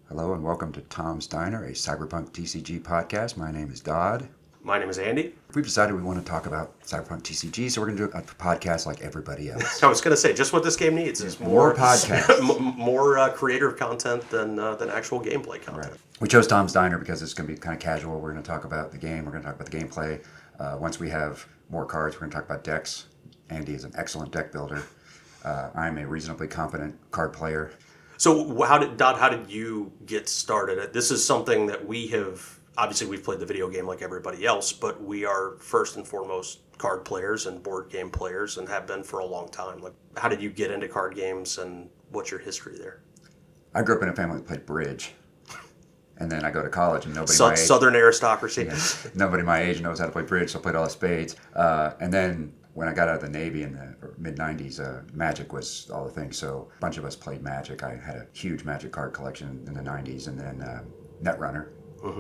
Hello and welcome to Tom's Diner, a Cyberpunk TCG podcast. My name is Dodd. My name is Andy. We've decided we want to talk about Cyberpunk TCG, so we're going to do a podcast like everybody else. I was going to say, just what this game needs is more podcasts. more creator content than actual gameplay content. Right. We chose Tom's Diner because it's going to be kind of casual. We're going to talk about the game. We're going to talk about the gameplay. Once we have more cards, we're going to talk about decks. Andy is an excellent deck builder. I'm a reasonably competent card player. So how did you get started? This is something that we've played the video game like everybody else, but we are first and foremost card players and board game players and have been for a long time. Like, how did you get into card games and what's your history there? I grew up in a family that played bridge. And then I go to college and nobody my age... Southern aristocracy. Yeah, nobody my age knows how to play bridge, so I played all the spades. And then when I got out of the Navy in the mid-90s, Magic was all the thing. So a bunch of us played Magic. I had a huge Magic card collection in the 90s. And then Netrunner,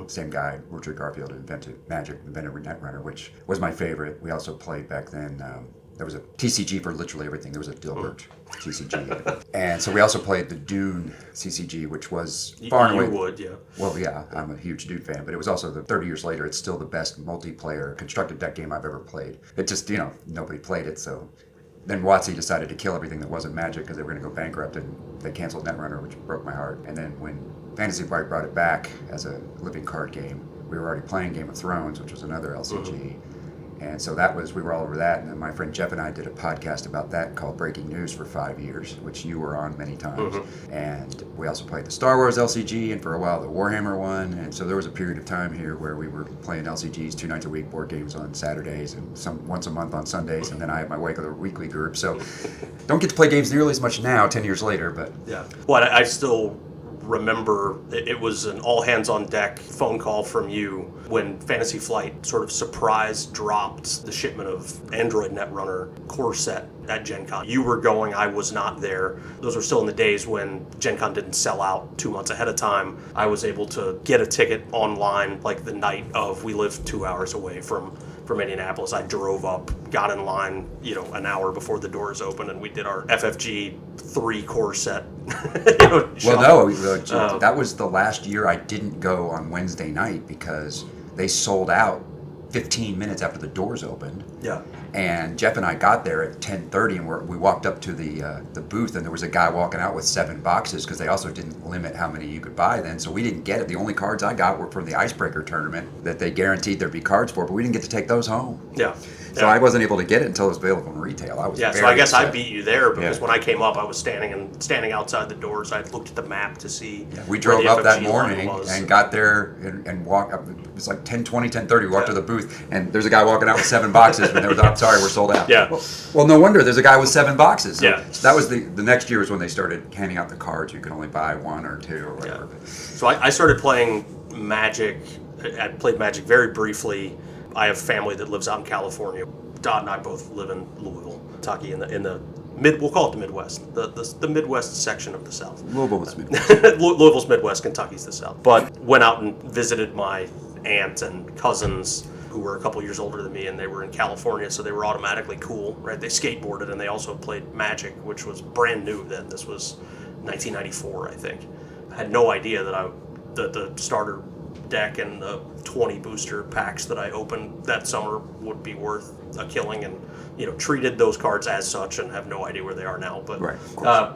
same guy, Richard Garfield, invented Netrunner, which was my favorite. We also played back then... there was a TCG for literally everything. There was a Dilbert TCG. And so we also played the Dune CCG, which was far and away... You would, yeah. Well, yeah, I'm a huge Dune fan, but it was also, 30 years later, it's still the best multiplayer constructed deck game I've ever played. It just, nobody played it, so... Then WotC decided to kill everything that wasn't Magic because they were going to go bankrupt, and they canceled Netrunner, which broke my heart. And then when Fantasy Flight brought it back as a living card game, we were already playing Game of Thrones, which was another LCG. And so we were all over that. And then my friend Jeff and I did a podcast about that called Breaking News for 5 years, which you were on many times. And we also played the Star Wars LCG and for a while the Warhammer one. And so there was a period of time here where we were playing LCGs 2 nights a week, board games on Saturdays, and once a month on Sundays. And then I had my regular weekly group. So don't get to play games nearly as much now, 10 years later. But yeah. Well, I still remember it was an all-hands-on-deck phone call from you when Fantasy Flight sort of surprise dropped the shipment of Android Netrunner core set at Gen Con. You were going, I was not there. Those were still in the days when Gen Con didn't sell out 2 months ahead of time. I was able to get a ticket online like the night of. We lived 2 hours away from Indianapolis. I drove up, got in line, an hour before the doors opened, and we did our FFG 3 core set. That was the last year I didn't go on Wednesday night because they sold out 15 minutes after the doors opened. Yeah. And Jeff and I got there at 10:30, and we walked up to the booth, and there was a guy walking out with 7 boxes because they also didn't limit how many you could buy then, so we didn't get it. The only cards I got were from the Icebreaker tournament that they guaranteed there'd be cards for, but we didn't get to take those home. Yeah. So I wasn't able to get it until it was available in retail. So I guess I beat you there because when I came up, I was standing outside the doors. I looked at the map to see. Yeah. We drove up that morning and got there and walked up. It was like 10:20, 10:30. We walked to the booth, and there's a guy walking out with 7 boxes, and I'm sorry, we're sold out. Yeah. Well, no wonder. There's a guy with 7 boxes. So that was the next year was when they started handing out the cards. You could only buy 1 or 2 or whatever. Yeah. So I started playing Magic. I played Magic very briefly. I have family that lives out in California. Dodd and I both live in Louisville, Kentucky, in the mid. We'll call it the Midwest, the Midwest section of the South. Louisville's Midwest. Louisville's Midwest, Kentucky's the South. But went out and visited my aunt and cousins who were a couple years older than me, and they were in California, so they were automatically cool, right? They skateboarded, and they also played Magic, which was brand new then. This was 1994, I think. I had no idea that the starter deck and the 20 booster packs that I opened that summer would be worth a killing, and treated those cards as such and have no idea where they are now. But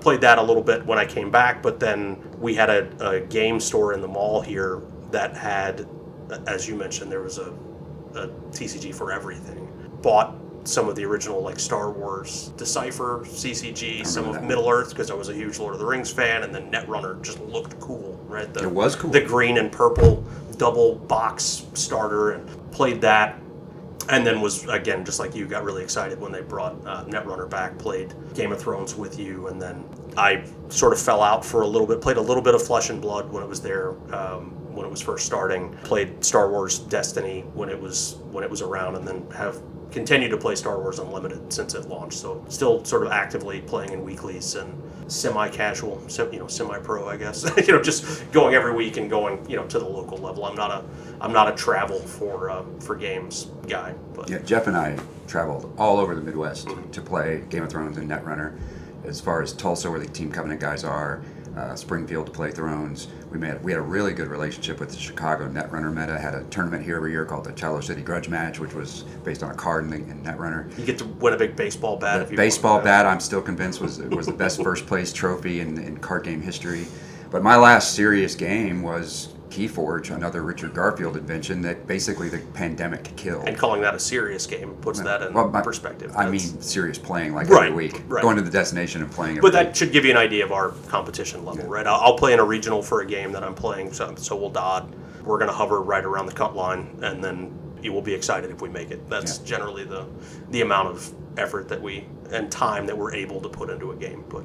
played that a little bit when I came back, but then we had a game store in the mall here that had, as you mentioned, there was a TCG for everything. Bought some of the original like Star Wars Decipher CCG, some of Middle Earth because I was a huge Lord of the Rings fan, and then Netrunner just looked cool, right? It was cool. The green and purple double box starter, and played that, and then was, again, just like you, got really excited when they brought Netrunner back, played Game of Thrones with you, and then I sort of fell out for a little bit, played a little bit of Flesh and Blood when it was there, when it was first starting, played Star Wars Destiny when it was around, and then have continued to play Star Wars Unlimited since it launched. So still sort of actively playing in weeklies and semi-casual, semi-pro, I guess. Just going every week and going, to the local level. I'm not a travel for games guy. But yeah, Jeff and I traveled all over the Midwest to play Game of Thrones and Netrunner. As far as Tulsa, where the Team Covenant guys are, Springfield to play Thrones. We had a really good relationship with the Chicago Netrunner meta. Had a tournament here every year called the Cello City Grudge Match, which was based on a card in Netrunner. You get to win a big baseball bat. The baseball bat, I'm still convinced, was the best first place trophy in card game history. But my last serious game was Keyforge, another Richard Garfield invention that basically the pandemic killed. And calling that a serious game puts that in perspective. I mean serious playing, like right, every week. Right. Going to the destination and playing every But that week. should give you an idea of our competition level, right? I'll play in a regional for a game that I'm playing, so will Dodd. We're going to hover right around the cut line, and then you will be excited if we make it. That's generally the amount of effort and time that we're able to put into a game, but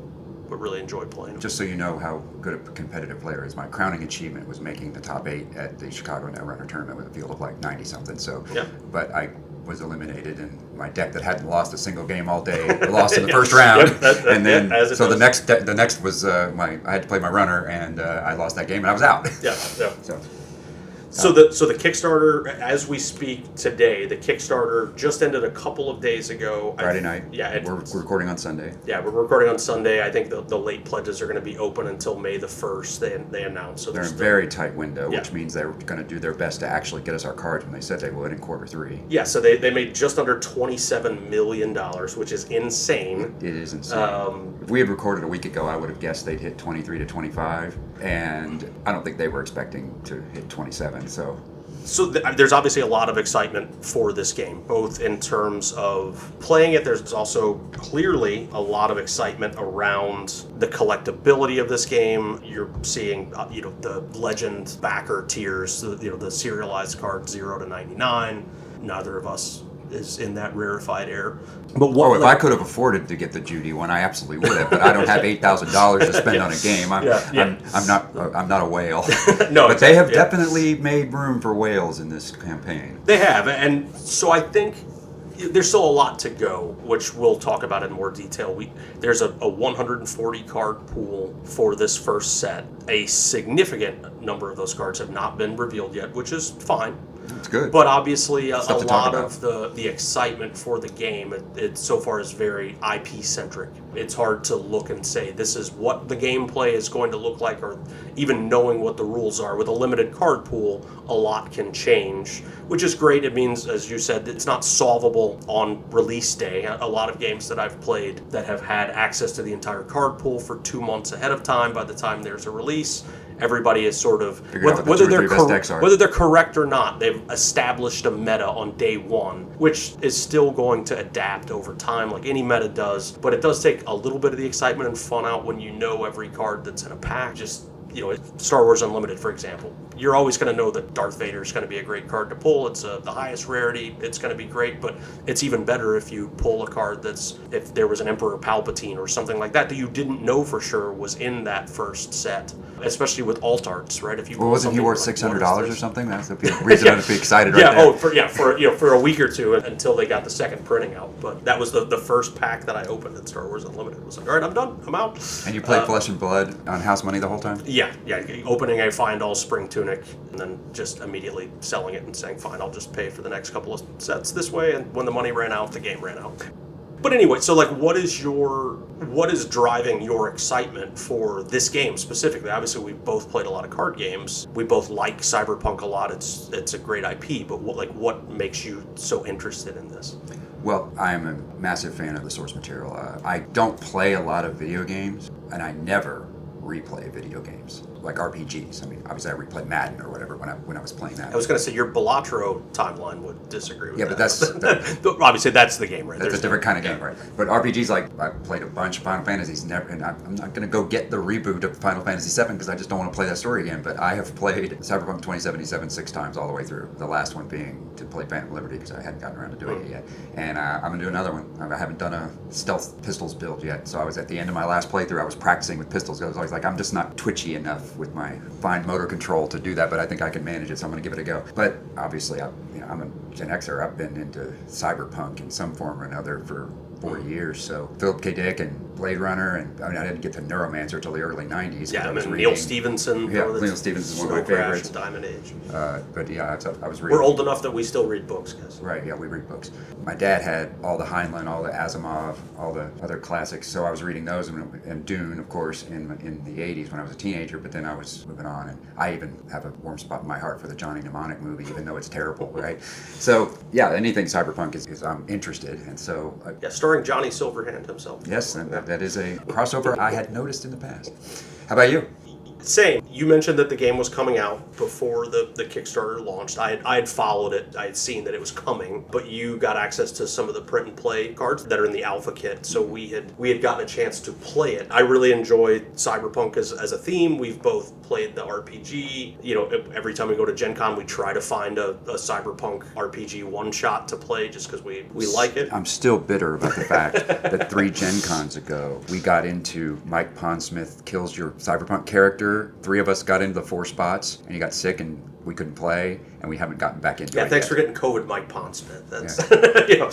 really enjoy playing. Just so you know how good a competitive player is, my crowning achievement was making the top 8 at the Chicago Netrunner tournament with a field of like 90-something. So, but I was eliminated, and my deck that hadn't lost a single game all day lost in the first round. And then, so the next was I had to play my runner, and I lost that game, and I was out. So the Kickstarter, as we speak today, the Kickstarter just ended a couple of days ago. Friday night. Yeah. We're recording on Sunday. Yeah, we're recording on Sunday. I think the late pledges are going to be open until May the 1st, they announced. So they're in a very tight window, which means they're going to do their best to actually get us our cards when they said they would in Q3. Yeah, so they made just under $27 million, which is insane. It is insane. If we had recorded a week ago, I would have guessed they'd hit 23 to 25, and I don't think they were expecting to hit 27. So there's obviously a lot of excitement for this game, both in terms of playing it. There's also clearly a lot of excitement around the collectability of this game. You're seeing, the legend backer tiers, the serialized cards 0 to 99. Neither of us is in that rarefied air. But if I could have afforded to get the Judy one, I absolutely would have. But I don't have $8,000 to spend on a game. I'm not a whale. No, but they have definitely made room for whales in this campaign. They have, and so I think there's still a lot to go, which we'll talk about in more detail. There's a 140 card pool for this first set. A significant number of those cards have not been revealed yet, which is fine. It's good. But obviously, a lot of the excitement for the game, it so far is very IP-centric. It's hard to look and say, this is what the gameplay is going to look like, or even knowing what the rules are. With a limited card pool, a lot can change, which is great. It means, as you said, it's not solvable on release day. A lot of games that I've played that have had access to the entire card pool for 2 months ahead of time, by the time there's a release, everybody is sort of, whether they're correct or not, they've established a meta on day one, which is still going to adapt over time like any meta does. But it does take a little bit of the excitement and fun out when you know every card that's in a pack. Just, Star Wars Unlimited, for example. You're always going to know that Darth Vader is going to be a great card to pull. It's the highest rarity. It's going to be great, but it's even better if you pull a card if there was an Emperor Palpatine or something like that you didn't know for sure was in that first set, especially with alt arts, right? If you wasn't he worth $600 or something? That's the reason I'd be excited right there. For a week or two until they got the second printing out. But that was the first pack that I opened at Star Wars Unlimited. It was like, all right, I'm done. I'm out. And you played Flesh and Blood on house money the whole time? Yeah. Opening a Find All Spring Tunic and then just immediately selling it and saying, fine, I'll just pay for the next couple of sets this way. And when the money ran out, the game ran out. But anyway, so what is driving your excitement for this game specifically? Obviously, we've both played a lot of card games. We both like Cyberpunk a lot. It's a great IP. But what makes you so interested in this? Well, I'm a massive fan of the source material. I don't play a lot of video games, and I never replay video games like RPGs. I mean, obviously I replayed Madden or whatever when I was playing that. I was going to say your Balatro timeline would disagree with that. Yeah, but obviously that's the game, right? That's a different kind of game, right? But RPGs, like I played a bunch of Final Fantasies, and I'm not going to go get the reboot of Final Fantasy VII because I just don't want to play that story again. But I have played Cyberpunk 2077 6 times all the way through. The last one being to play Phantom Liberty because I hadn't gotten around to doing it yet. And I'm going to do another one. I haven't done a stealth pistols build yet, so I was at the end of my last playthrough. I was practicing with pistols. I was always like, I'm just not twitchy enough with my fine motor control to do that, but I think I can manage it, so I'm going to give it a go. But obviously, I'm a Gen Xer. I've been into Cyberpunk in some form or another for 40 years. So Philip K. Dick and Blade Runner, and I didn't get to Neuromancer until the early 90s. Yeah, I was Neil reading, Stephenson. Yeah, Neil Stephenson is one of my Snow Crash favorites. and Diamond Age. But yeah, I was reading. We're old enough that we still read books, guys. Right, yeah, we read books. My dad had all the Heinlein, all the Asimov, all the other classics, so I was reading those, and Dune, of course, in the 80s when I was a teenager, but then I was moving on, and I even have a warm spot in my heart for the Johnny Mnemonic movie, even though it's terrible, right? So, yeah, anything cyberpunk is I'm interested, and so... Yeah, starring Johnny Silverhand himself. Yes, and that is a crossover I had noticed in the past. How about you? Same. You mentioned that the game was coming out before the Kickstarter launched. I had followed it. I had seen that it was coming, but you got access to some of the print and play cards that are in the alpha kit, so we had gotten a chance to play it. I really enjoyed Cyberpunk as a theme. We've both played the RPG. You know, every time we go to Gen Con, we try to find a Cyberpunk RPG one-shot to play just because we like it. I'm still bitter about the fact that 3 Gen Cons ago, we got into Mike Pondsmith kills your Cyberpunk character. 3 of us got into the 4 spots, and he got sick, and we couldn't play, and we haven't gotten back into it. Yeah, thanks yet. for getting COVID, Mike Pondsmith. That's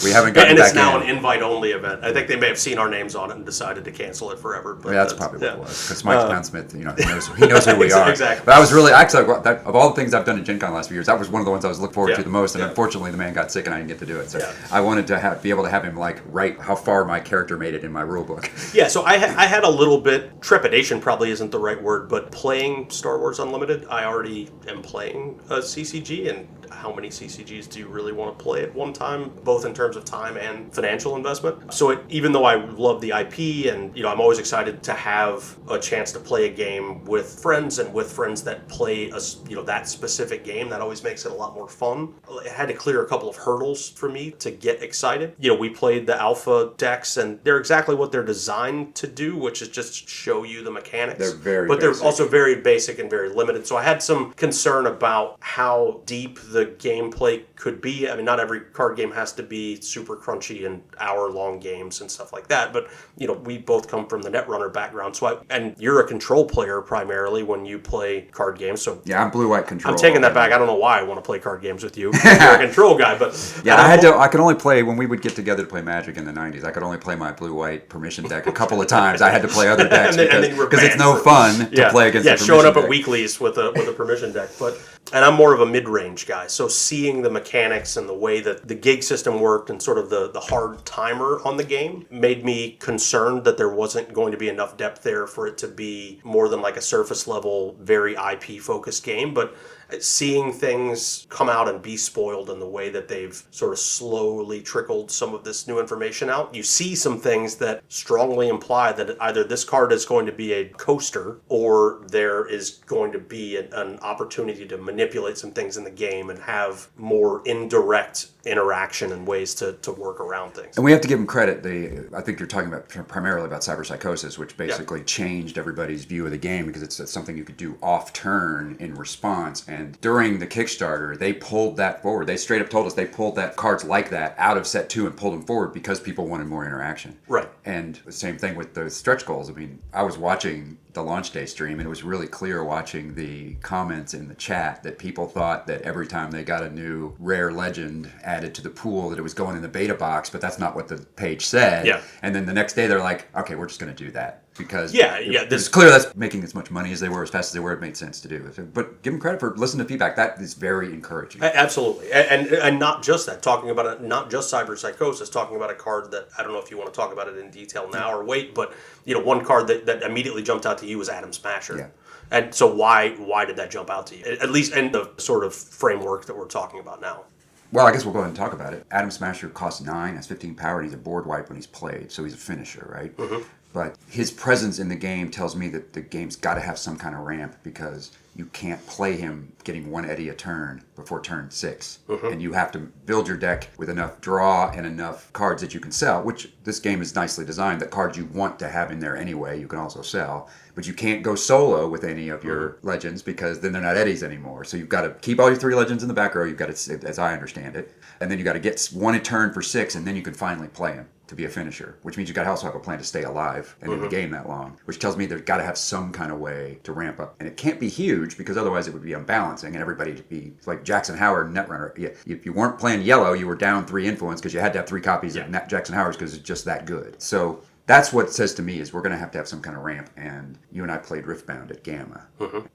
We haven't gotten and back it's now in. an invite-only event. I think they may have seen our names on it and decided to cancel it forever. But That's probably what it was. Because Mike Pondsmith, he knows who we are. Exactly. But I was really, actually, of all the things I've done at Gen Con the last few years, that was one of the ones I was looking forward to the most, and unfortunately the man got sick and I didn't get to do it. So I wanted to be able to have him write how far my character made it in my rule book. Yeah, so I had a little bit, trepidation probably isn't the right word, but playing Star Wars Unlimited, I already am playing a CCG, and how many CCGs do you really want to play at one time, both in terms of time and financial investment? So even though I love the IP, and I'm always excited to have a chance to play a game with friends and with friends that play that specific game, that always makes it a lot more fun. It had to clear a couple of hurdles for me to get excited. We played the alpha decks, and they're exactly what they're designed to do, which is just show you the mechanics. They're they're also very basic and very limited. So I had some concern about how deep the gameplay could be. I mean, not every card game has to be super crunchy and hour-long games and stuff like that, but we both come from the Netrunner background, and you're a control player primarily when you play card games. So yeah, I'm blue-white control. I'm taking that back. I don't know why I want to play card games with you. You're a control guy, but yeah, I could only play when we would get together to play Magic in the 90s. I could only play my blue-white permission deck a couple of times. I had to play other decks because it's no fun to play against. Yeah, a showing up deck. at weeklies with a permission deck, and I'm more of a mid-range guy, so seeing the mechanics and the way that the gig system worked and sort of the hard timer on the game made me concerned that there wasn't going to be enough depth there for it to be more than like a surface level, very IP-focused game. But seeing things come out and be spoiled in the way that they've sort of slowly trickled some of this new information out, you see some things that strongly imply that either this card is going to be a coaster or there is going to be an opportunity to manipulate some things in the game and have more indirect interaction and ways to work around things. And we have to give them credit. I think you're talking about primarily about cyberpsychosis, which basically changed everybody's view of the game because it's something you could do off turn in response. And during the Kickstarter, they pulled that forward. They straight up told us they pulled that cards like that out of set 2 and pulled them forward because people wanted more interaction. Right. And the same thing with the stretch goals. I mean, I was watching the launch day stream, and it was really clear watching the comments in the chat that people thought that every time they got a new rare legend added to the pool that it was going in the beta box, but that's not what the page said. Yeah. And then the next day they're like, okay, we're just going to do that. Because it's clear that's making as much money as they were, as fast as they were, it made sense to do. But give them credit for listening to feedback. That is very encouraging. Absolutely. And not just that, talking about it, not just cyberpsychosis, talking about a card that, I don't know if you want to talk about it in detail now or wait, but one card that immediately jumped out to you was Atom Smasher. Yeah. And so why did that jump out to you? At least in the sort of framework that we're talking about now. Well, I guess we'll go ahead and talk about it. Atom Smasher costs 9, has 15 power, and he's a board wipe when he's played, so he's a finisher, right? Mm-hmm. But his presence in the game tells me that the game's got to have some kind of ramp because you can't play him getting 1 eddy a turn before turn 6. Mm-hmm. And you have to build your deck with enough draw and enough cards that you can sell, which this game is nicely designed, that cards you want to have in there anyway, you can also sell. But you can't go solo with any of your legends because then they're not eddies anymore. So you've got to keep all your 3 legends in the back row, you've got to, as I understand it, and then you got to get 1 a turn for 6, and then you can finally play him to be a finisher, which means you got to also have a plan to stay alive and in the game that long, which tells me there's got to have some kind of way to ramp up. And it can't be huge huge because otherwise it would be unbalancing and everybody would be like Jackson Howard Netrunner. Yeah, if you weren't playing yellow, you were down 3 influence because you had to have 3 copies of Jackson Howard's because it's just that good. So that's what it says to me is we're going to have some kind of ramp. And you and I played Riftbound at Gamma.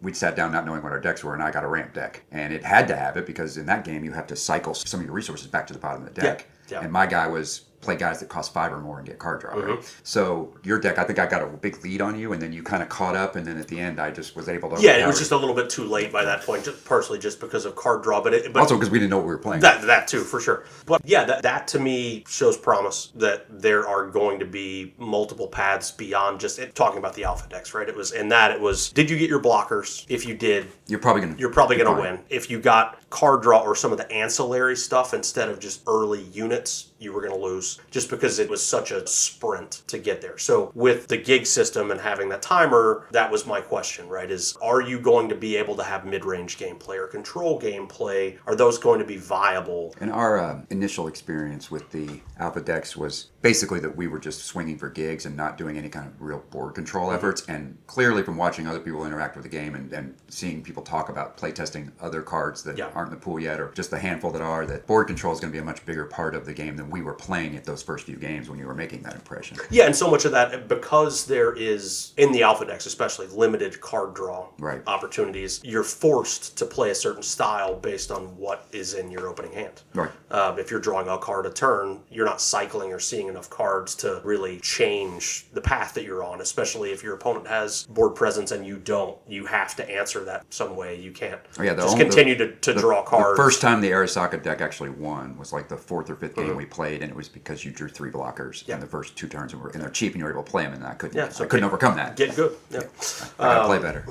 We sat down not knowing what our decks were, and I got a ramp deck. And it had to have it because in that game you have to cycle some of your resources back to the bottom of the deck. And my guy was play guys that cost 5 or more and get card draw, right? So your deck, I think I got a big lead on you, and then you kind of caught up, and then at the end I just was able to... Yeah, it was just a little bit too late by that point, just partially just because of card draw, but also because we didn't know what we were playing. That too, for sure. But yeah, that to me shows promise that there are going to be multiple paths beyond just talking about the alpha decks, right? It was, did you get your blockers? If you did, you're probably gonna win. If you got card draw or some of the ancillary stuff instead of just early units, you were going to lose just because it was such a sprint to get there. So with the gig system and having that timer, that was my question, right? Are you going to be able to have mid-range gameplay or control gameplay? Are those going to be viable? And our initial experience with the alpha decks was basically that we were just swinging for gigs and not doing any kind of real board control efforts. And clearly from watching other people interact with the game and seeing people talk about playtesting other cards that aren't in the pool yet, or just the handful that are, that board control is going to be a much bigger part of the game than we were playing at those first few games when you were making that impression. Yeah, and so much of that, because there is, in the alpha decks especially, limited card draw opportunities, you're forced to play a certain style based on what is in your opening hand. Right. If you're drawing a card a turn, you're not cycling or seeing enough cards to really change the path that you're on, especially if your opponent has board presence and you don't. You have to answer that some way. You can't continue to draw cards. The first time the Arasaka deck actually won was like the 4th or 5th game we played, and it was because you drew 3 blockers in the first 2 turns, and they're cheap, and you were able to play them, and I couldn't overcome that. Get good. Yeah. I gotta play better.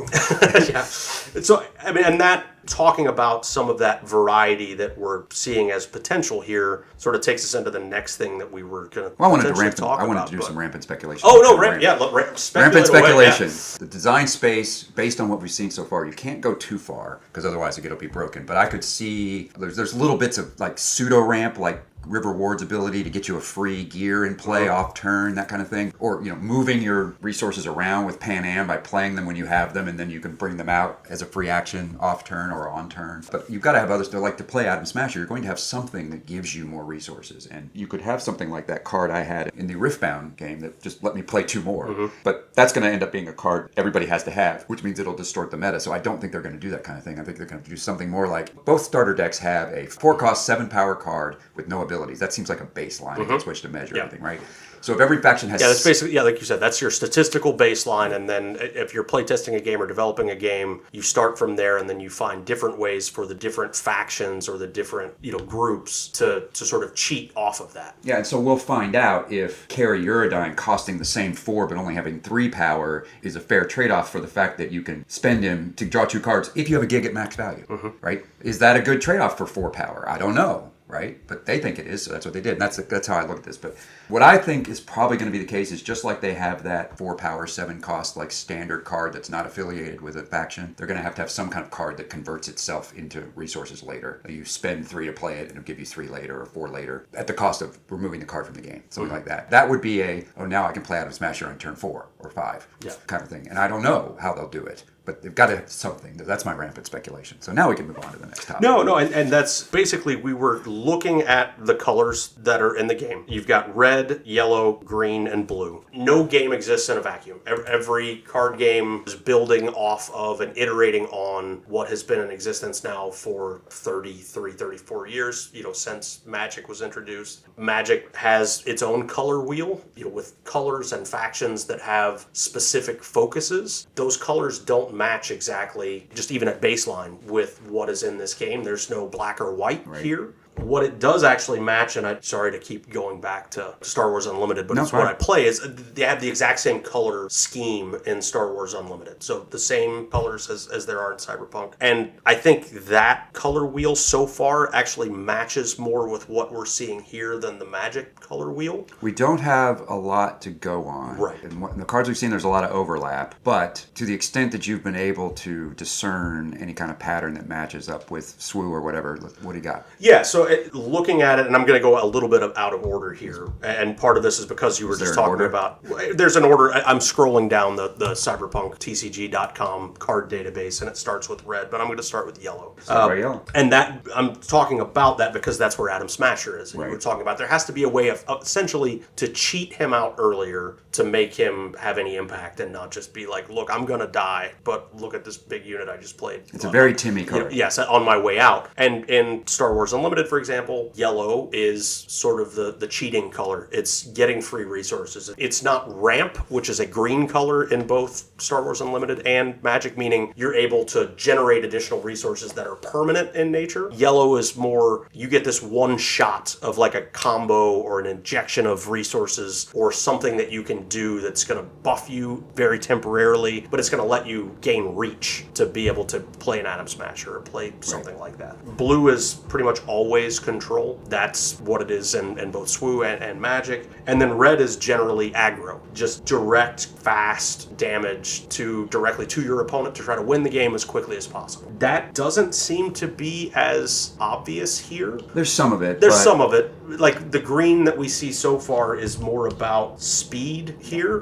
Yeah. So, I mean, and that, talking about some of that variety that we're seeing as potential here sort of takes us into the next thing that we were going to I wanted to do some rampant speculation. Oh, no, rampant speculation. The design space, based on what we've seen so far, you can't go too far because otherwise it'll be broken. But I could see there's little bits of like pseudo ramp, like River Ward's ability to get you a free gear in play off turn, that kind of thing. Or, moving your resources around with Pan Am by playing them when you have them, and then you can bring them out as a free action off turn or on turn. But you've got to have others to like to play Atom Smasher. You're going to have something that gives you more resources. And you could have something like that card I had in the Riftbound game that just let me play 2 more. But that's going to end up being a card everybody has to have, which means it'll distort the meta. So I don't think they're going to do that kind of thing. I think they're going to do something more like both starter decks have a 4-cost 7-power card with no abilities. That seems like a baseline against which to measure everything, right? So if every faction has... Yeah, that's basically, like you said, that's your statistical baseline, and then if you're playtesting a game or developing a game, you start from there, and then you find different ways for the different factions or the different, groups to sort of cheat off of that. Yeah, and so we'll find out if Carry Uridine costing the same 4 but only having 3 power is a fair trade-off for the fact that you can spend him to draw 2 cards if you have a gig at max value, right? Is that a good trade-off for 4 power? I don't know. Right? But they think it is, so that's what they did. And that's how I look at this. But what I think is probably going to be the case is just like they have that 4-power, 7-cost, like standard card that's not affiliated with a faction, they're going to have some kind of card that converts itself into resources later. You spend 3 to play it, and it'll give you 3 later or 4 later at the cost of removing the card from the game. Something like that. That would be now I can play Atom Smasher on turn 4 or 5 kind of thing. And I don't know how they'll do it. But they've got to have something. That's my rampant speculation. So now we can move on to the next topic. No, and that's basically, we were looking at the colors that are in the game. You've got red, yellow, green, and blue. No game exists in a vacuum. Every card game is building off of and iterating on what has been in existence now for 33, 34 years, since Magic was introduced. Magic has its own color wheel, with colors and factions that have specific focuses. Those colors don't match exactly, just even at baseline, with what is in this game. There's no black or white here. What it does actually match, and I'm sorry to keep going back to Star Wars Unlimited, but it's what I play, is they have the exact same color scheme in Star Wars Unlimited. So the same colors as there are in Cyberpunk. And I think that color wheel so far actually matches more with what we're seeing here than the Magic color wheel. We don't have a lot to go on. Right. In the cards we've seen, there's a lot of overlap. But to the extent that you've been able to discern any kind of pattern that matches up with SWU or whatever, what do you got? Yeah, so looking at it, and I'm going to go a little bit out of order here, and part of this is because you were just talking about. There's an order. I'm scrolling down the Cyberpunk TCG.com card database, and it starts with red, but I'm going to start with yellow. Yellow. And that I'm talking about that because that's where Adam Smasher is. And you were talking about there has to be a way of essentially to cheat him out earlier to make him have any impact and not just be like, look, I'm going to die, but look at this big unit I just played. It's a very Timmy card. Yes, on my way out. And in Star Wars Unlimited, for example, yellow is sort of the cheating color. It's getting free resources. It's not ramp, which is a green color in both Star Wars Unlimited and Magic, meaning you're able to generate additional resources that are permanent in nature. Yellow is more, you get this one shot of like a combo or an injection of resources or something that you can do that's going to buff you very temporarily, but it's going to let you gain reach to be able to play an Atom Smasher or play something like that. Blue is pretty much always control. That's what it is in both SWU and Magic. And then red is generally aggro, just direct, fast damage directly to your opponent to try to win the game as quickly as possible. That doesn't seem to be as obvious here. There's some of it. There's some of it. Like the green that we see so far is more about speed here.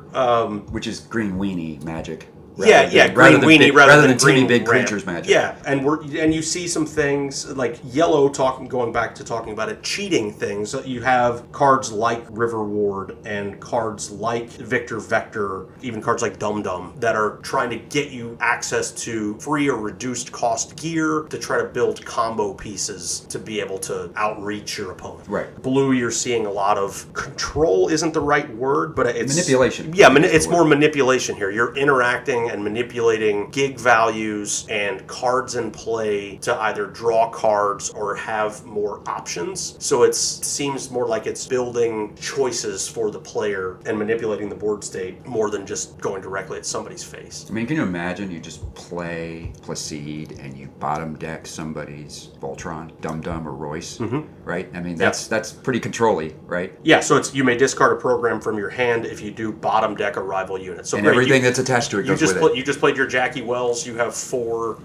Which is green weenie magic. Green weenie rather than green big ramp. creatures magic. Yeah, and you see some things like yellow. Going back to talking about it, cheating things. You have cards like River Ward and cards like Victor Vector, even cards like Dum Dum that are trying to get you access to free or reduced cost gear to try to build combo pieces to be able to outreach your opponent. Right. Blue, you're seeing a lot of control. Isn't the right word, but it's manipulation. Yeah, it's more manipulation here. You're interacting and manipulating gig values and cards in play to either draw cards or have more options. So it seems more like it's building choices for the player and manipulating the board state more than just going directly at somebody's face. I mean, can you imagine you just play Placide and you bottom deck somebody's Voltron, Dum Dum or Royce, right? I mean, that's pretty control-y, right? Yeah, so you may discard a program from your hand if you do bottom deck a rival unit. So and everything that's attached to it goes with it. You just played your Jackie Wells. You have four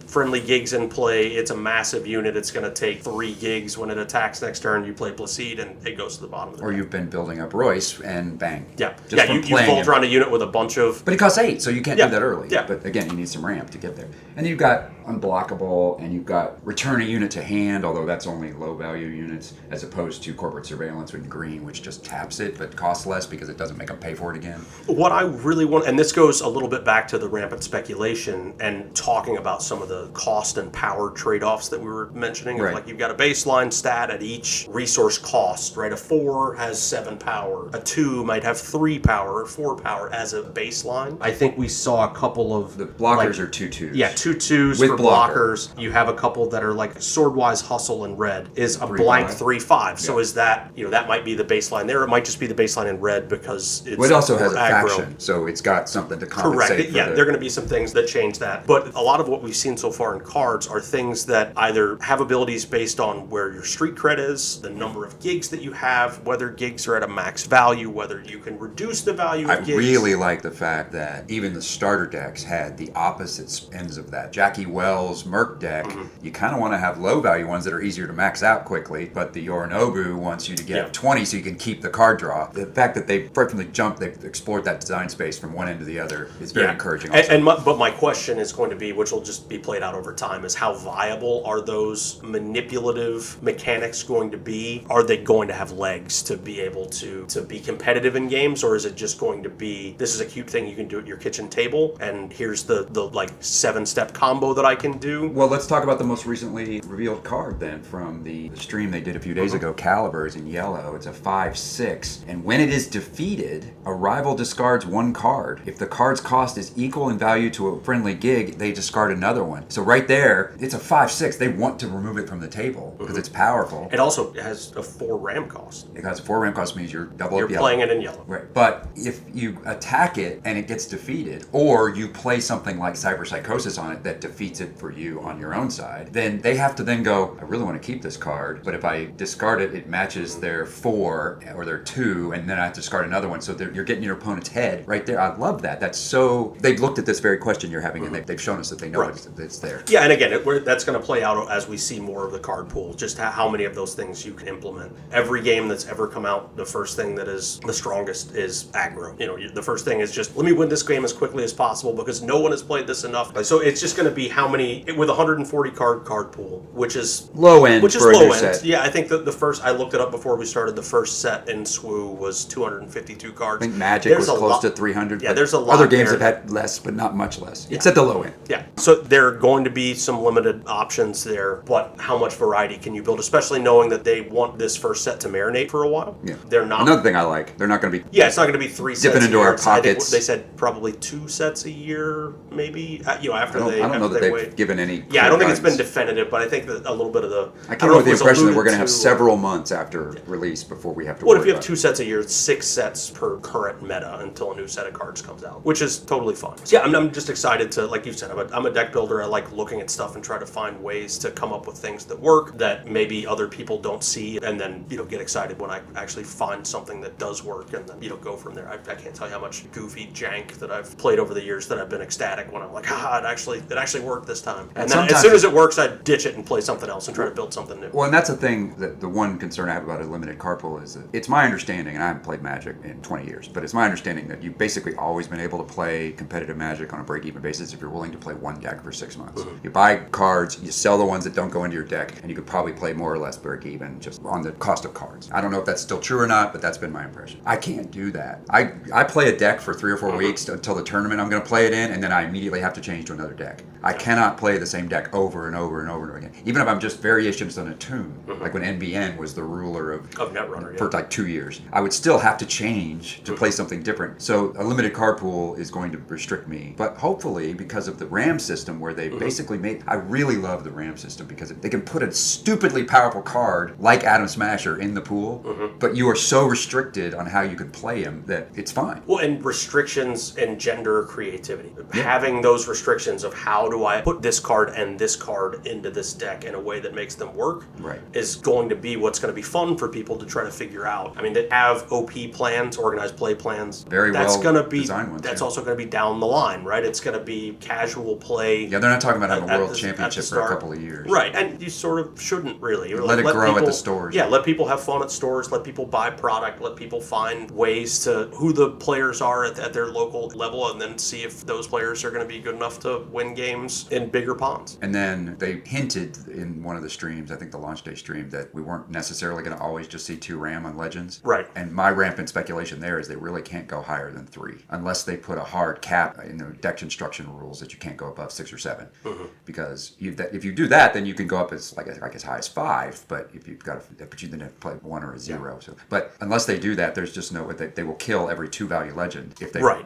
friendly gigs in play. It's a massive unit. It's going to take 3 gigs when it attacks next turn. You play Placide and it goes to the bottom of the deck. Or you've been building up Royce and bang. You Voltron a unit with a bunch of... But it costs 8, so you can't do that early. Yeah. But again, you need some ramp to get there. And you've got Unblockable, and you've got Return a Unit to Hand, although that's only low value units, as opposed to Corporate Surveillance with green, which just taps it, but costs less because it doesn't make them pay for it again. What I really want, and this goes a little bit back to the rampant speculation and talking about some of the cost and power trade-offs that we were mentioning. Right. Like you've got a baseline stat at each resource cost, right? A 4 has 7 power. A 2 might have 3 power or 4 power as a baseline. I think we saw a couple of... The blockers are 2/2s. Yeah, 2/2s for blockers. You have a couple that are like Swordwise Hustle in red is a blank 3/5. So is that, that might be the baseline there. It might just be the baseline in red because it's it also has a aggro. faction, so it's got something to compensate. Correct. Yeah, there are going to be some things that change that. But a lot of what we've seen so far in cards are things that either have abilities based on where your street cred is, the number of gigs that you have, whether gigs are at a max value, whether you can reduce the value of gigs. I really like the fact that even the starter decks had the opposite ends of that. Jackie Wells Merc deck, you kind of want to have low value ones that are easier to max out quickly, but the Yorinobu wants you to get 20 so you can keep the card draw. The fact that they right from the jump, they've explored that design space from one end to the other is very encouraging. But my question is going to be, which will just be played out over time, is how viable are those manipulative mechanics going to be? Are they going to have legs to be able to be competitive in games, or is it just going to be, this is a cute thing you can do at your kitchen table, and here's the like 7-step combo that I can do? Well, let's talk about the most recently revealed card then from the stream they did a few days ago. Caliber is in yellow. It's a 5/6, and when it is defeated, a rival discards 1 card. If the card's cost is equal in value to a friendly gig, they discard another one. So right there, it's a 5/6. They want to remove it from the table because it's powerful. It also has a 4 RAM cost. It has a 4 RAM cost, means you're double up yellow. Playing it in yellow. Right. But if you attack it and it gets defeated, or you play something like Cyber Psychosis on it that defeats it for you on your own side, then they have to then go, I really want to keep this card, but if I discard it, it matches their 4 or their 2, and then I have to discard another one. So you're getting your opponent's head right there. I love that. That's so they've looked at this very question you're having, and they've shown us that they know it's there. Yeah, and again, that's going to play out as we see more of the card pool, just how many of those things you can implement. Every game that's ever come out, the first thing that is the strongest is aggro. The first thing is just, let me win this game as quickly as possible because no one has played this enough. So it's just going to be how many, with 140 card pool, which is low end. For a new set. Yeah, I think that the first, I looked it up before we started, the first set in SWU was 252 cards. I think Magic was close to 300. Yeah, there's a lot. Other games have had less, but not much less. It's at the low end. Yeah. So there are going to be some limited options there, but how much variety can you build, especially knowing that they want this first set to marinate for a while? Yeah. They're not. Another thing I like, they're not going to be. Yeah, it's not going to be 3 sets. Dipping into our pockets. I think they said probably 2 sets a year, maybe. After I don't know that they've given any. Yeah, I don't think it's been definitive, but I think that a little bit of the. I came up with the impression that we're going to have several months after release before we have to. What if you have 2 sets a year? It's 6 sets per current meta until a new set of cards comes out, which is totally fun. So yeah, I'm just excited to, like you said, I'm a deck builder. I like looking at stuff and try to find ways to come up with things that work that maybe other people don't see, and then get excited when I actually find something that does work, and then go from there. I can't tell you how much goofy jank that I've played over the years that I've been ecstatic when I'm like, it actually worked this time. And then as soon as it works, I ditch it and play something else and try to build something new. Well, and that's the thing, that the one concern I have about a limited card pool is that it's my understanding, and I haven't played Magic in 20 years, but it's my understanding that you've basically always been able to play competitive Magic on a break-even basis if you're willing to play one deck for 6 months. You buy cards, you sell the ones that don't go into your deck, and you could probably play more or less break-even just on the cost of cards. I don't know if that's still true or not, but that's been my impression. I can't do that. I play a deck for 3 or 4 weeks until the tournament I'm going to play it in, and then I immediately have to change to another deck. I cannot play the same deck over and over and over and over again. Even if I'm just variations on a tune, like when NBN was the ruler of Netrunner, for like 2 years, I would still have to change to play something different. So a limited card pool is going to restrict me. But hopefully, because of the RAM system, where they basically made, I really love the RAM system because they can put a stupidly powerful card like Atom Smasher in the pool, but you are so restricted on how you can play him that it's fine. Well, and restrictions engender creativity. Having those restrictions of how do I put this card and this card into this deck in a way that makes them work is going to be what's going to be fun for people to try to figure out. I mean, they have OP plans, organized play plans. That's going to be designed ones. That's also going to be down the line, right? It's going to be casual play. Yeah, they're not talking about having a world championship for a couple of years. Right, and you sort of shouldn't really. Let it grow people, at the stores. Yeah, let people have fun at stores, let people buy product, let people find ways to who the players are at their local level, and then see if those players are going to be good enough to win games in bigger ponds. And then they hinted in one of the streams, I think the launch day stream, that we weren't necessarily going to always just see 2 RAM on Legends. Right. And my rampant speculation there is they really can't go higher than 3 unless they put a hard cap in the deck construction rules that you can't go above 6 or 7. Because if you do that, then you can go up as as high as 5. But if you've got but you then have to play 1 or a 0. So, but unless they do that, there's just no way they will kill every 2 value legend if they right.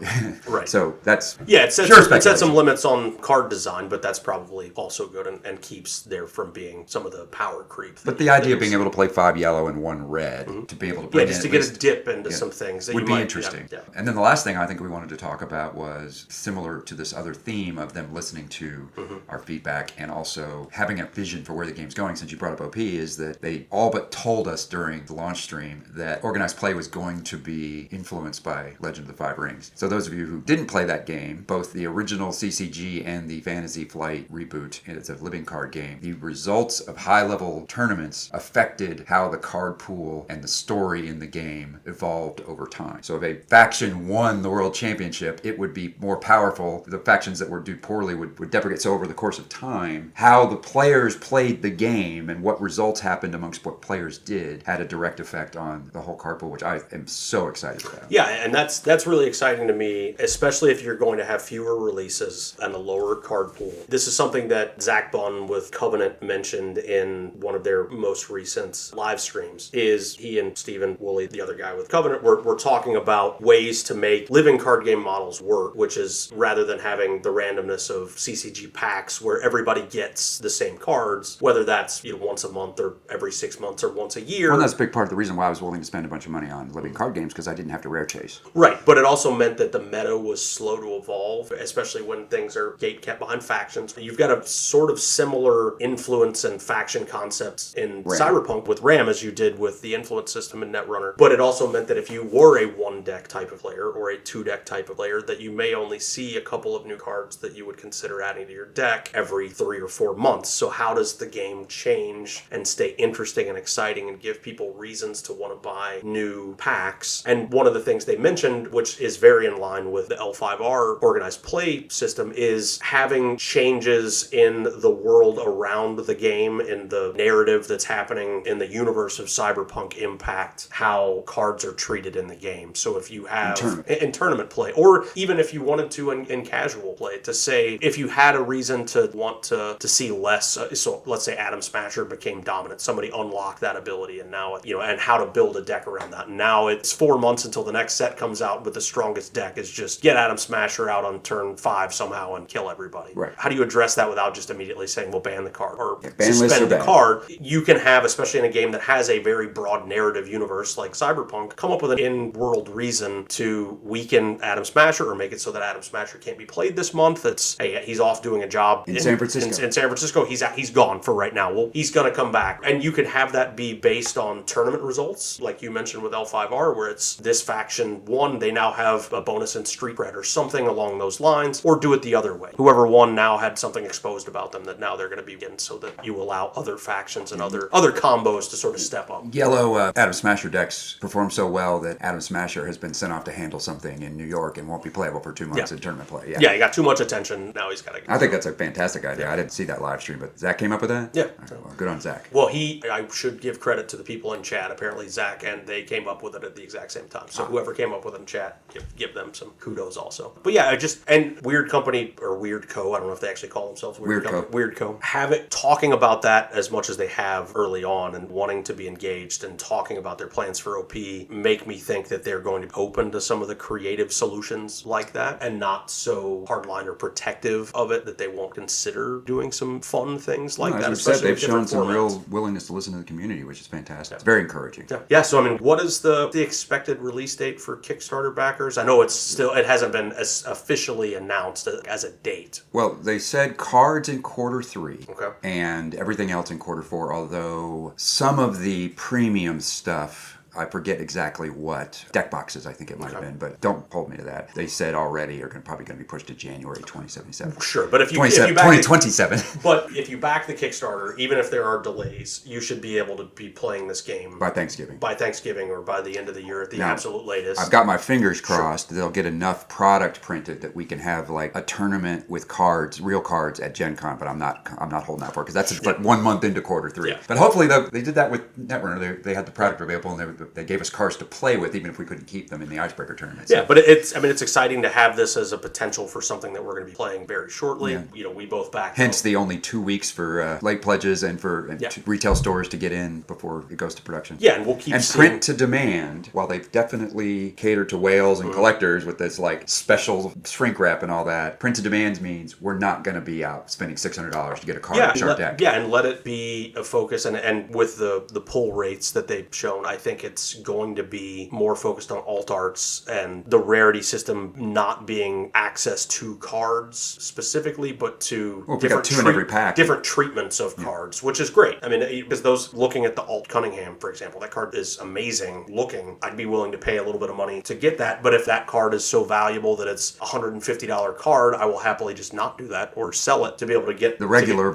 So that's it sets some limits on card design, but that's probably also good and keeps there from being some of the power creep. But the idea of being able to play 5 yellow and 1 red to be able to bring just to get a dip into some things that would be interesting. And then the last thing I think we wanted to talk about was similar to this other theme of them listening to our feedback and also having a vision for where the game's going. Since you brought up OP, is that they all but told us during the launch stream that organized play was going to be influenced by Legend of the Five Rings. So those of you who didn't play that game, both the original CCG and the Fantasy Flight reboot, and it's a living card game, the results of high-level tournaments affected how the card pool and the story in the game evolved over time. So if a faction won the World Championship, it would be more powerful. The factions that would do poorly would deprecate. So over the course of time, how the players played the game and what results happened amongst what players did had a direct effect on the whole card pool, which I am so excited about. Yeah, and that's really exciting to me, especially if you're going to have fewer releases and a lower card pool. This is something that Zach Bunn with Covenant mentioned in one of their most recent live streams, is he and Stephen Woolley, the other guy with Covenant, were talking about ways to make living card game models work, which is rather than having the randomness of CCG packs where everybody gets the same cards, whether that's once a month or every 6 months or once a year. Well, that's a big part of the reason why I was willing to spend a bunch of money on living card games, because I didn't have to rare chase. Right, but it also meant that the meta was slow to evolve, especially when things are gate kept behind factions. You've got a sort of similar influence and faction concepts in Cyberpunk with RAM as you did with the influence system in Netrunner. But it also meant that if you were a 1-deck type of player or a 2-deck type of player, player that you may only see a couple of new cards that you would consider adding to your deck every 3 or 4 months. So how does the game change and stay interesting and exciting and give people reasons to want to buy new packs? And one of the things they mentioned, which is very in line with the L5R organized play system, is having changes in the world around the game, in the narrative that's happening in the universe of Cyberpunk impact how cards are treated in the game. So if you have in tournament play, or even if you wanted to in casual play, to say if you had a reason to want to see less, so let's say Atom Smasher became dominant, somebody unlocked that ability, and now and how to build a deck around that. And now it's 4 months until the next set comes out with the strongest deck is just get Atom Smasher out on turn 5 somehow and kill everybody. Right. How do you address that without just immediately saying, well, ban the card or ban suspend the card? You can have, especially in a game that has a very broad narrative universe like Cyberpunk, come up with an in-world reason to weaken Atom Smasher or make it so that Atom Smasher can't be played this month. It's, hey, he's off doing a job in San Francisco. In San Francisco, he's gone for right now. Well, he's going to come back. And you could have that be based on tournament results, like you mentioned with L5R, where it's this faction won, they now have a bonus in Street Cred or something along those lines, or do it the other way. Whoever won now had something exposed about them that now they're going to be getting, so that you allow other factions and other combos to sort of step up. Yellow Atom Smasher decks perform so well that Atom Smasher has been sent off to handle something in New York and won't be playable for 2 months in tournament play. Yeah, he got too much attention. Now he's got to. I think that's a fantastic idea. I didn't see that live stream, but Zach came up with that? Yeah. Right, well, good on Zach. Well, I should give credit to the people in chat. Apparently, Zach and they came up with it at the exact same time. So whoever came up with it in chat, give them some kudos also. But yeah, and Weird Company or Weird Co. I don't know if they actually call themselves Weird Co. Have it talking about that as much as they have early on and wanting to be engaged and talking about their plans for OP make me think that they're going to be open to some of the creative solutions like that and not so hardline or protective of it that they won't consider doing some fun things like that. As I said, they've shown some real willingness to listen to the community, which is fantastic. Yeah. It's very encouraging. Yeah. So I mean, what is the expected release date for Kickstarter backers? I know it hasn't been as officially announced as a date. Well, they said cards in Q3. Okay. And everything else in Q4, although some of the premium stuff, I forget exactly what. Deck boxes, I think it might have been, but don't hold me to that. They said already are probably going to be pushed to January 2077. Sure, but if you 2027. But if you back the Kickstarter, even if there are delays, you should be able to be playing this game by Thanksgiving. Or by the end of the year at the absolute latest. I've got my fingers crossed they'll get enough product printed that we can have like a tournament with cards, real cards at Gen Con, but I'm not holding out for it because that's like 1 month into Q3. Yeah. But hopefully they did that with Netrunner. They had the product available and they gave us cards to play with, even if we couldn't keep them in the Icebreaker tournament. So. Yeah, but it's exciting to have this as a potential for something that we're going to be playing very shortly. Yeah. We both back. Hence the only 2 weeks for late pledges and for retail stores to get in before it goes to production. Yeah, and we'll keep print to demand. While they've definitely catered to whales and collectors with this like special shrink wrap and all that, print to demand means we're not going to be out spending $600 to get a card in our deck. Yeah, and let it be a focus. And with the pull rates that they've shown, I think it's going to be more focused on alt arts and the rarity system not being access to cards specifically, but to different treatments of cards, which is great. I mean, because those looking at the Alt Cunningham, for example, that card is amazing looking. I'd be willing to pay a little bit of money to get that, but if that card is so valuable that it's a $150 card, I will happily just not do that or sell it to be able to get the regular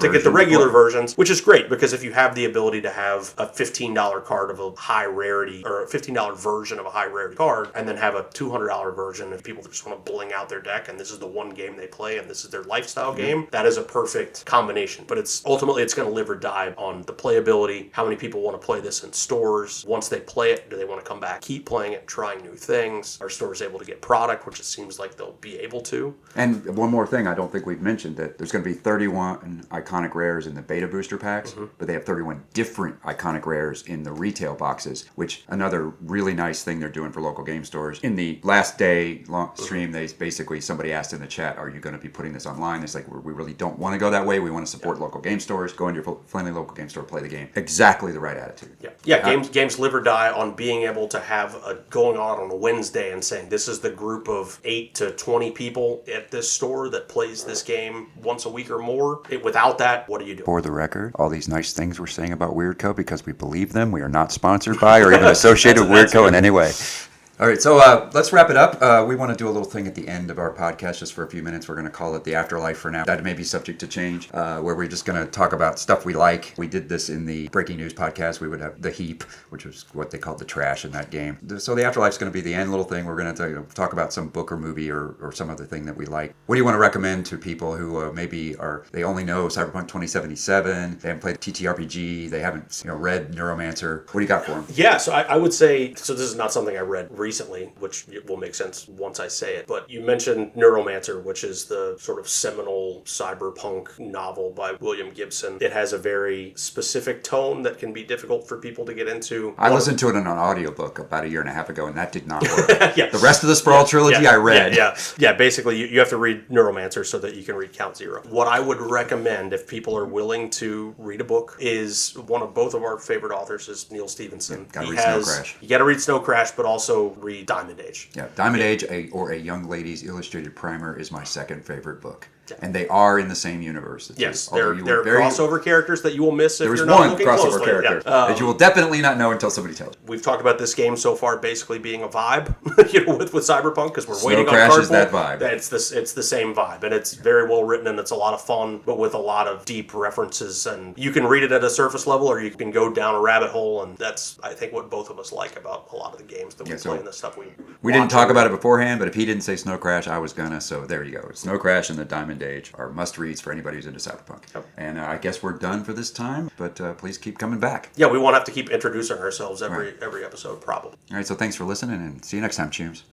versions, which is great because if you have the ability to have a $15 card of a high rarity or a $15 version of a high rarity card and then have a $200 version if people just want to bling out their deck and this is the one game they play and this is their lifestyle game, that is a perfect combination. But it's ultimately going to live or die on the playability, how many people want to play this in stores. Once they play it, do they want to come back, keep playing it, trying new things? Are stores able to get product, which it seems like they'll be able to? And one more thing I don't think we've mentioned, that there's going to be 31 iconic rares in the beta booster packs, but they have 31 different iconic rares in the retail boxes, which another really nice thing they're doing for local game stores. In the last day stream, they basically, somebody asked in the chat, are you going to be putting this online? It's like, we really don't want to go that way. We want to support local game stores. Go into your friendly local game store, play the game. Exactly the right attitude. Games live or die on being able to have going on a Wednesday and saying, this is the group of 8 to 20 people at this store that plays this game once a week or more. Without that, what do you do? For the record, all these nice things we're saying about Weird Co, because we believe them, we are not sponsored by or even associated with Weird Co in any way. All right, so let's wrap it up. We want to do a little thing at the end of our podcast just for a few minutes. We're going to call it the Afterlife for now. That may be subject to change, where we're just going to talk about stuff we like. We did this in the Breaking News podcast. We would have the heap, which was what they called the trash in that game. So the Afterlife's going to be the end little thing. We're going to talk about some book or movie or some other thing that we like. What do you want to recommend to people who they only know Cyberpunk 2077, they haven't played TTRPG, they haven't read Neuromancer? What do you got for them? Yeah, so I would say, so this is not something I read recently, which will make sense once I say it, but you mentioned Neuromancer, which is the sort of seminal cyberpunk novel by William Gibson. It has a very specific tone that can be difficult for people to get into. I listened to it in an audiobook about 1.5 years ago, and that did not work. Yeah. The rest of the Sprawl trilogy I read. Yeah, basically you have to read Neuromancer so that you can read Count Zero. What I would recommend if people are willing to read a book is one of both of our favorite authors is Neil Stephenson. Gotta read Snow Crash. You gotta read Snow Crash, but also read Diamond Age. Yeah, Diamond Age or A Young Lady's Illustrated Primer is my second favorite book. Yeah. And they are in the same universe. Yes, they're crossover characers that you will miss if you're not looking crossover closely. Character that you will definitely not know until somebody tells you. We've talked about this game so far basically being a vibe, with Cyberpunk, because we're waiting on Crash Cardboard. Is that vibe. It's the same vibe, and it's very well written, and it's a lot of fun, but with a lot of deep references, and you can read it at a surface level, or you can go down a rabbit hole, and that's, I think, what both of us like about a lot of the games that we play and the stuff we didn't talk about it beforehand, but if he didn't say Snow Crash, I was gonna, so there you go. Snow Crash and the Diamond Age are must-reads for anybody who's into Cyberpunk. Yep. And I guess we're done for this time, but please keep coming back. Yeah, we won't have to keep introducing ourselves every episode, probably. All right, so thanks for listening, and see you next time, Chooms.